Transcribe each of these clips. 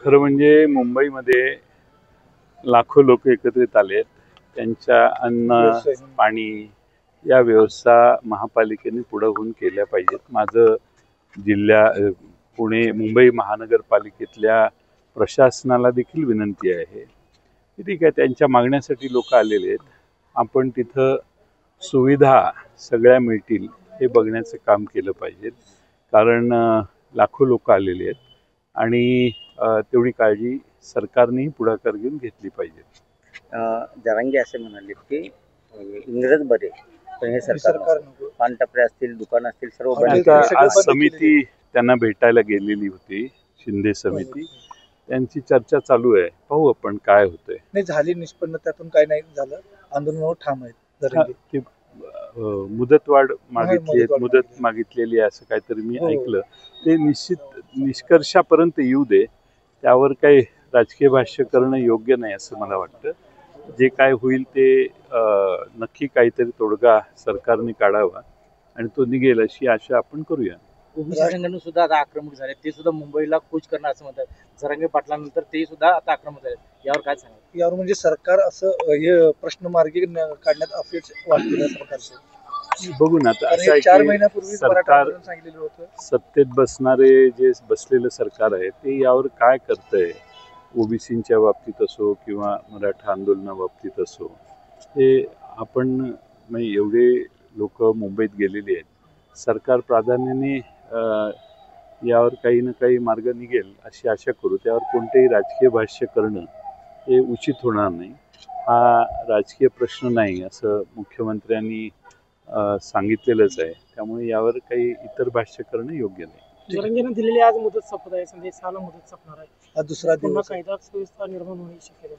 खरं म्हणजे मुंबईमध्ये लाखो लोक एकत्रित आलेत. त्यांच्या अन्न पाणी या व्यवस्था महापालिकेने पुढे होऊन केल्या पाहिजेत. माझं पुणे मुंबई महानगरपालिकेतल्या प्रशासनाला देखील विनंती आहे की ठीक आहे, त्यांच्या मागण्यासाठी लोक आलेले आहेत, आपण तिथं सुविधा सगळ्या मिळतील हे बघण्याचं काम केलं पाहिजे. कारण लाखो लोक आलेले आहेत आणि तेवढी काळजी सरकारनेही पुढाकार घेऊन घेतली पाहिजे. जरांगे असे म्हणाले की इंग्रज बरे पण हे सरकार पानटपरे असतील, दुकान असतील, सर्व बंद. आज समिती त्यांना भेटायला गेलेली होती, शिंदे समिती. त्यांची चर्चा चालू आहे, पाहू आपण काय होतंय. नाही झाली निष्पन्न, त्यातून काय नाही झालं, आंदोलनावर ठाम आहेत. मुदतवाढ मागितलेली आहे असं काहीतरी मी ऐकलं. ते निश्चित निष्कर्षापर्यंत येऊ दे, त्यावर काही राजकीय भाष्य करणं योग्य नाही असं मला वाटतं. जे काय होईल ते नक्की काहीतरी तोडगा सरकारने काढावा आणि तो निघेल अशी आशा आपण करूया. ओबीसी संघटना सुद्धा आता आक्रमक झाले, ते सुद्धा मुंबईला कूच करणार असं म्हणतात. जरांगे पाटलांनंतर ते सुद्धा आता आक्रमक झाले, यावर काय सांगा? यावर म्हणजे सरकार असं हे प्रश्न मार्गी काढण्यात अपेक्षा वाटते सरकारचे. बघू ना, आता 4 महिन्यापूर्वी सरकार सांगितलेलं होतं, सत्तेत बसणारे जे बसलेलं सरकार आहे ते यावर काय करतंय, ओबीसींच्या बाबतीत असो किंवा मराठा आंदोलनाबाबतीत असो, ते आपण म्हणजे एवढे लोक मुंबईत गेलेली आहेत. सरकार प्राधान्याने यावर काही ना काही मार्ग निघेल अशी आशा करू. त्यावर कोणतेही राजकीय भाष्य करणं हे उचित होणार नाही. हा राजकीय प्रश्न नाही असं मुख्यमंत्र्यांनी सांगितलेलंच आहे, त्यामुळे यावर काही इतर भाष्य करणं योग्य नाही. जरांगेनं दिलेली आज मुदत संपत आहे, संदेश 6 ला मुदत संपणार आहे. हा दुसरा पुन्हा कायदा सुव्यवस्था निर्माण होण्याची शक्यता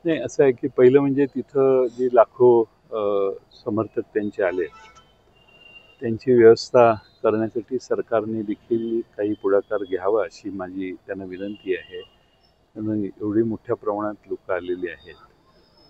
नाही. असं आहे की पहिलं म्हणजे तिथं जे लाखो समर्थक त्यांचे आले, त्यांची व्यवस्था करण्यासाठी सरकारने देखील काही पुढाकार घ्यावा अशी माझी त्यांना विनंती आहे. कारण एवढी मोठ्या प्रमाणात लोक आलेली आहेत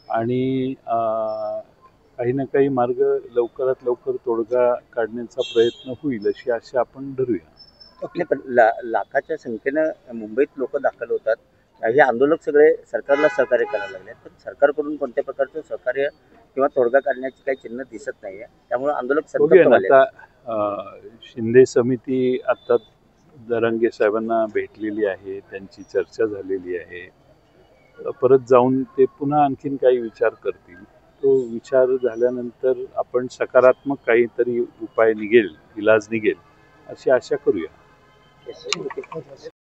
आणि काही ना काही मार्ग लवकरात लवकर तोडगा काढण्याचा प्रयत्न होईल अशी आशा आपण धरूया. पण लाखाच्या संख्येनं मुंबईत लोक दाखल होतात, हे आंदोलक सगळे सरकारला सहकार्य करायला लागले, पण सरकारकडून कोणत्या प्रकारचं सहकार्य किंवा तोडगा काढण्याची काही चिन्ह दिसत नाहीये. त्यामुळे आंदोलक आता शिंदे समिती आता जरांगे साहेबांना भेटलेली आहे, त्यांची चर्चा झालेली आहे. परत जाऊन ते पुन्हा आणखीन काही विचार करतील. तो विचार झाल्यानंतर आपण सकारात्मक काहीतरी उपाय निघेल, इलाज निघेल अशी आशा करूया.